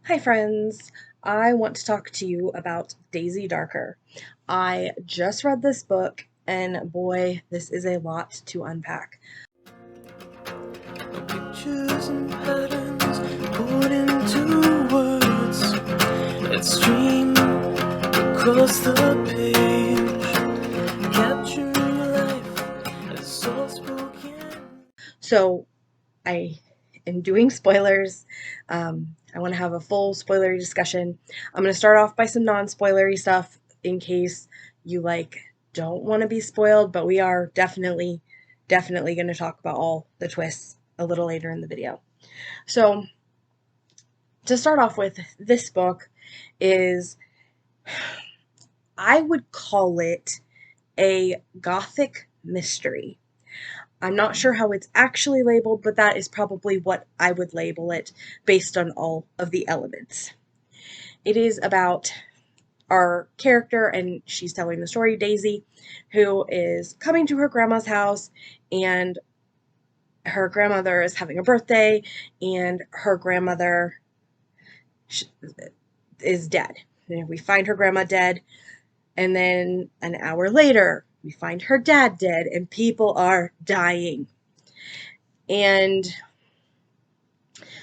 Hi friends, I want to talk to you about Daisy Darker. I just read this book and boy, this is a lot to unpack. Pictures and patterns put into words that stream across the page, capturing life as soft spoken. So I am doing spoilers. I want to have a full spoilery discussion. I'm going to start off by some non-spoilery stuff in case you don't want to be spoiled, but we are definitely going to talk about all the twists a little later in the video. So to start off with, this book is, I would call it a gothic mystery. I'm not sure how it's actually labeled, but that is probably what I would label it based on all of the elements. It is about our character, and she's telling the story, Daisy, who is coming to her grandma's house, and her grandmother is having a birthday, and her grandmother is dead. And we find her grandma dead, and then an hour later, we find her dad dead, and people are dying. And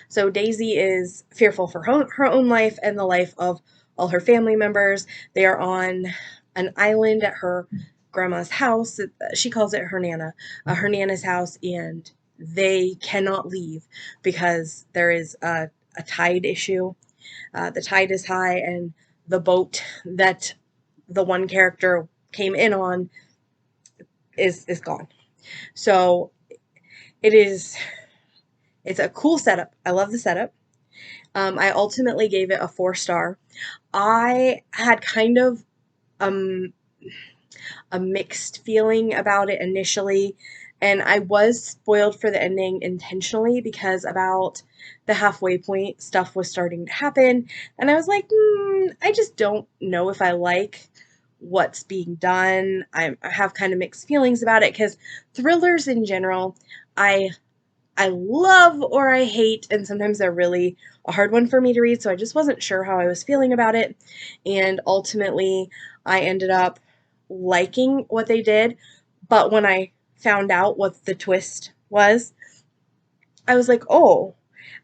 so Daisy is fearful for her own life and the life of all her family members. They are on an island at her grandma's house. She calls it her Nana's house, and they cannot leave because there is a tide issue. The tide is high, and the boat that the one character came in on is gone. So it's a cool setup. I love the setup. I ultimately gave it a 4-star. I had kind of um, a mixed feeling about it initially, and I was spoiled for the ending intentionally because about the halfway point, stuff was starting to happen, and I was like, I just don't know if I like what's being done. I have kind of mixed feelings about it because thrillers in general, I I love or I hate, and sometimes they're really a hard one for me to read, so I just wasn't sure how I was feeling about it. And ultimately, I ended up liking what they did, but when I found out what the twist was, I was like, oh.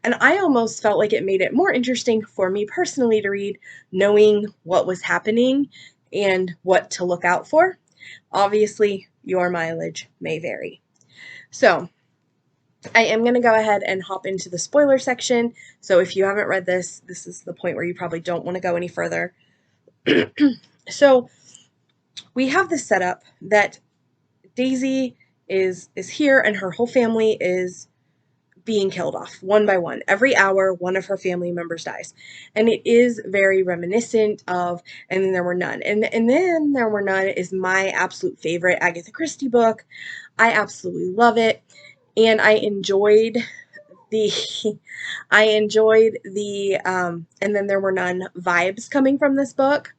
And I almost felt like it made it more interesting for me personally to read, knowing what was happening and what to look out for. Obviously, your mileage may vary. So, I am going to go ahead and hop into the spoiler section. So if you haven't read this, this is the point where you probably don't want to go any further. So we have this setup that Daisy is here, and her whole family is being killed off one by one. Every hour, one of her family members dies. And it is very reminiscent of And Then There Were None. And Then There Were None is my absolute favorite Agatha Christie book. I absolutely love it. And I enjoyed the And Then There Were None vibes coming from this book.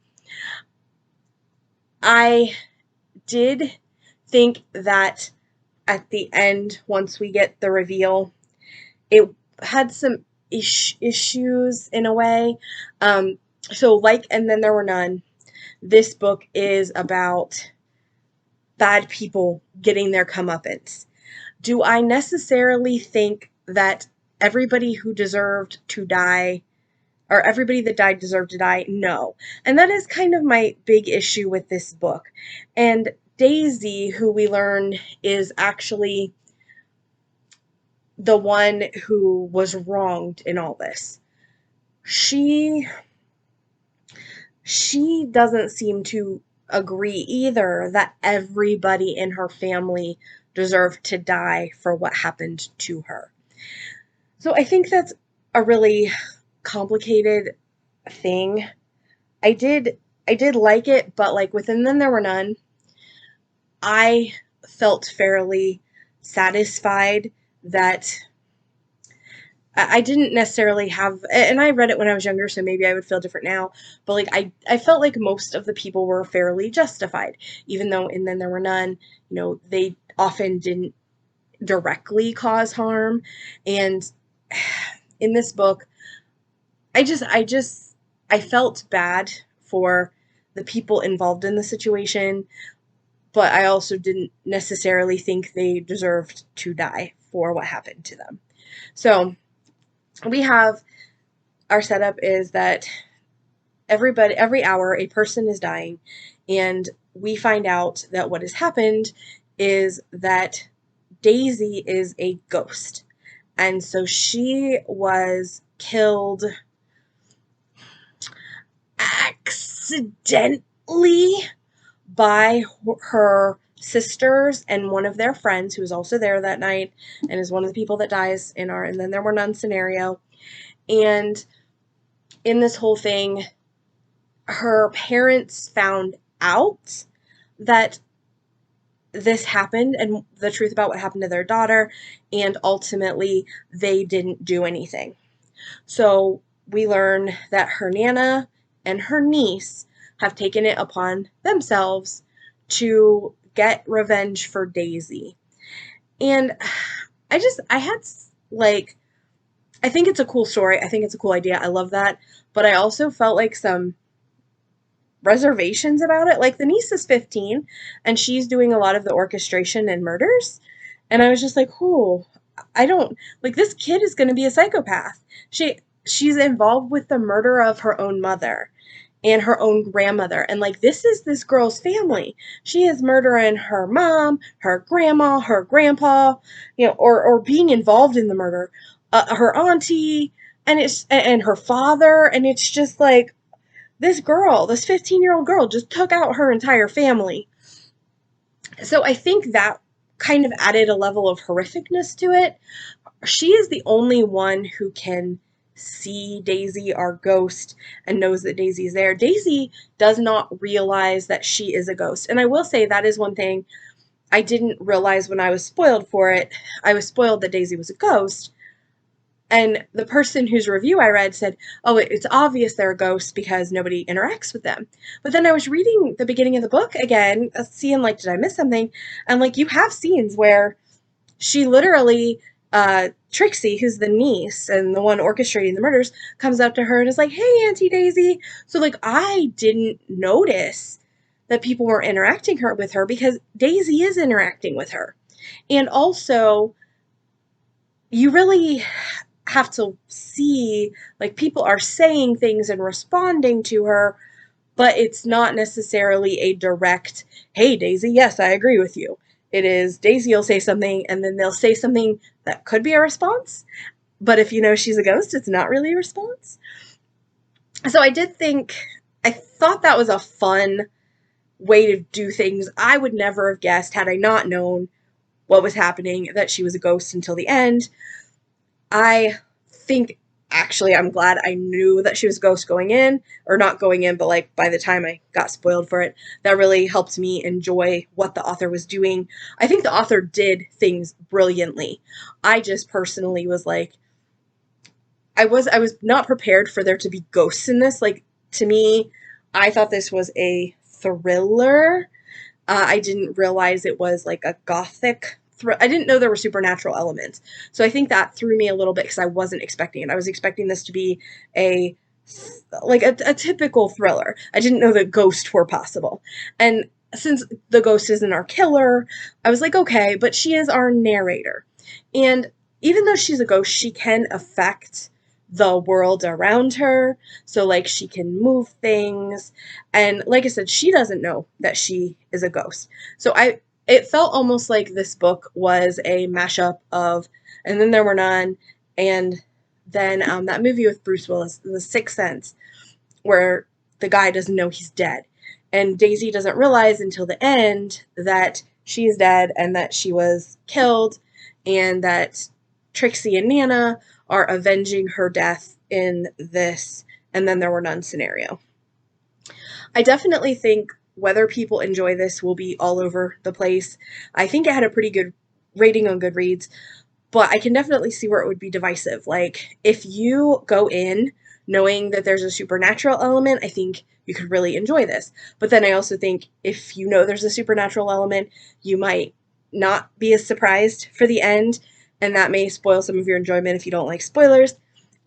I did think that at the end, once we get the reveal, it had some issues in a way. So like And Then There Were None, this book is about bad people getting their comeuppance. Do I necessarily think that everybody who deserved to die, or everybody that died deserved to die? No. And that is kind of my big issue with this book. And Daisy, who we learn is actually the one who was wronged in all this. She doesn't seem to agree either that everybody in her family deserved to die for what happened to her. So I think that's a really complicated thing. I did like it, but like within Then There Were None, I felt fairly satisfied that I didn't necessarily have, and I read it when I was younger, so maybe I would feel different now, but like I felt like most of the people were fairly justified, even though in Then There Were None, they often didn't directly cause harm. And in this book, I felt bad for the people involved in the situation, but I also didn't necessarily think they deserved to die for what happened to them. So we have our setup is that every hour a person is dying, and we find out that what has happened is that Daisy is a ghost. And so she was killed accidentally by her sisters and one of their friends who was also there that night and is one of the people that dies in our and then there were none scenario. And in this whole thing, her parents found out that this happened and the truth about what happened to their daughter, and ultimately they didn't do anything. So we learn that her nana and her niece have taken it upon themselves to get revenge for Daisy. And I had like, I think it's a cool story. I think it's a cool idea. I love that. But I also felt like some reservations about it. Like the niece is 15 and she's doing a lot of the orchestration and murders. And I was just like, "Oh, I don't like this kid is going to be a psychopath." She's involved with the murder of her own mother and her own grandmother. And like this is this girl's family. She is murdering her mom, her grandma, her grandpa, or being involved in the murder, her auntie, and her father, and it's just like this girl, this 15-year-old girl, just took out her entire family. So I think that kind of added a level of horrificness to it. She is the only one who can see Daisy, our ghost, and knows that Daisy is there. Daisy does not realize that she is a ghost. And I will say that is one thing I didn't realize when I was spoiled for it. I was spoiled that Daisy was a ghost. And the person whose review I read said, "Oh, it's obvious they're a ghost because nobody interacts with them." But then I was reading the beginning of the book again, seeing like, did I miss something? And like, you have scenes where she literally, Trixie, who's the niece and the one orchestrating the murders, comes up to her and is like, "Hey, Auntie Daisy." So like, I didn't notice that people were interacting with her because Daisy is interacting with her. And also, you really have to see, like, people are saying things and responding to her, but it's not necessarily a direct, "Hey, Daisy, yes, I agree with you." It is Daisy will say something and then they'll say something that could be a response, but if you know she's a ghost, it's not really a response. So I thought that was a fun way to do things. I would never have guessed, had I not known what was happening, that she was a ghost until the end. I think actually I'm glad I knew that she was a ghost going in, or not going in, but like by the time I got spoiled for it, that really helped me enjoy what the author was doing. I think the author did things brilliantly. I just personally was like, I was not prepared for there to be ghosts in this. Like, to me, I thought this was a thriller. I didn't realize it was like a gothic. I didn't know there were supernatural elements, so I think that threw me a little bit because I wasn't expecting it. I was expecting this to be a a typical thriller. I didn't know that ghosts were possible, and since the ghost isn't our killer, I was like, okay, but she is our narrator, and even though she's a ghost, she can affect the world around her. So like she can move things, and like I said, she doesn't know that she is a ghost. So it felt almost like this book was a mashup of And Then There Were None, and then that movie with Bruce Willis, The Sixth Sense, where the guy doesn't know he's dead. And Daisy doesn't realize until the end that she's dead and that she was killed, and that Trixie and Nana are avenging her death in this And Then There Were None scenario. I definitely think whether people enjoy this will be all over the place. I think it had a pretty good rating on Goodreads, but I can definitely see where it would be divisive. Like, if you go in knowing that there's a supernatural element, I think you could really enjoy this. But then I also think if you know there's a supernatural element, you might not be as surprised for the end, and that may spoil some of your enjoyment if you don't like spoilers.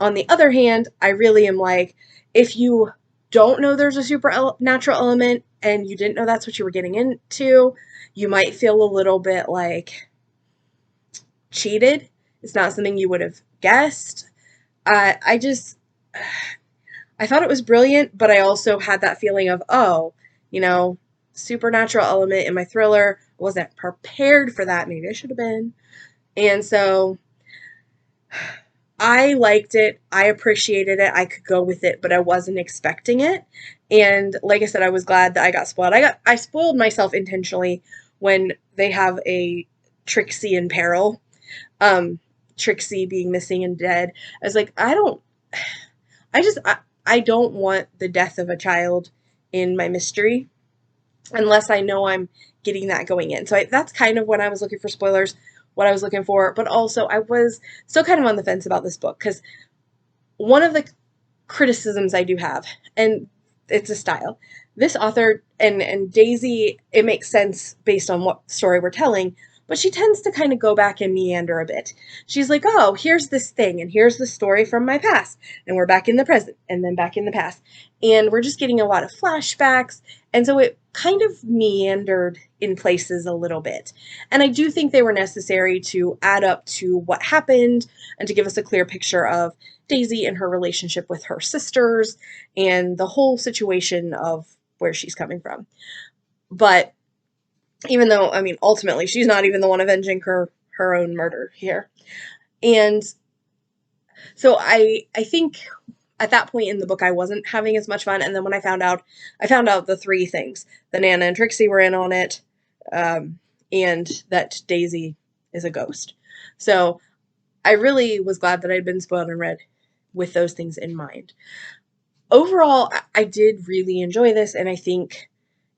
On the other hand, I really am like, if you don't know there's a supernatural element and you didn't know that's what you were getting into, you might feel a little bit like cheated. It's not something you would have guessed. I just, I thought it was brilliant, but I also had that feeling of, oh, you know, supernatural element in my thriller. I wasn't prepared for that. Maybe I should have been. And so I liked it. I appreciated it. I could go with it, but I wasn't expecting it. And like I said, I was glad that I got spoiled. I spoiled myself intentionally when they have a Trixie in peril. Um, Trixie being missing and dead. I was like, I just I don't want the death of a child in my mystery unless I know I'm getting that going in. So that's kind of when I was looking for spoilers, what I was looking for. But also, I was still kind of on the fence about this book because one of the criticisms I do have, and it's a style. This author and Daisy, it makes sense based on what story we're telling, but she tends to kind of go back and meander a bit. She's like, oh, here's this thing, and here's the story from my past, and we're back in the present, and then back in the past. And we're just getting a lot of flashbacks, and so it kind of meandered in places a little bit. And I do think they were necessary to add up to what happened and to give us a clear picture of Daisy and her relationship with her sisters and the whole situation of where she's coming from. But even though, I mean, ultimately, she's not even the one avenging her own murder here. And so I think at that point in the book I wasn't having as much fun. And then when I found out the three things: that Nana and Trixie were in on it, and that Daisy is a ghost. So I really was glad that I'd been spoiled and read with those things in mind. Overall, I did really enjoy this, and I think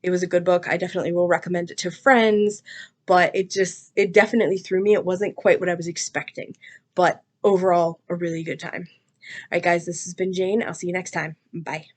it was a good book. I definitely will recommend it to friends, but it definitely threw me. It wasn't quite what I was expecting, but overall, a really good time. All right, guys, this has been Jane. I'll see you next time. Bye.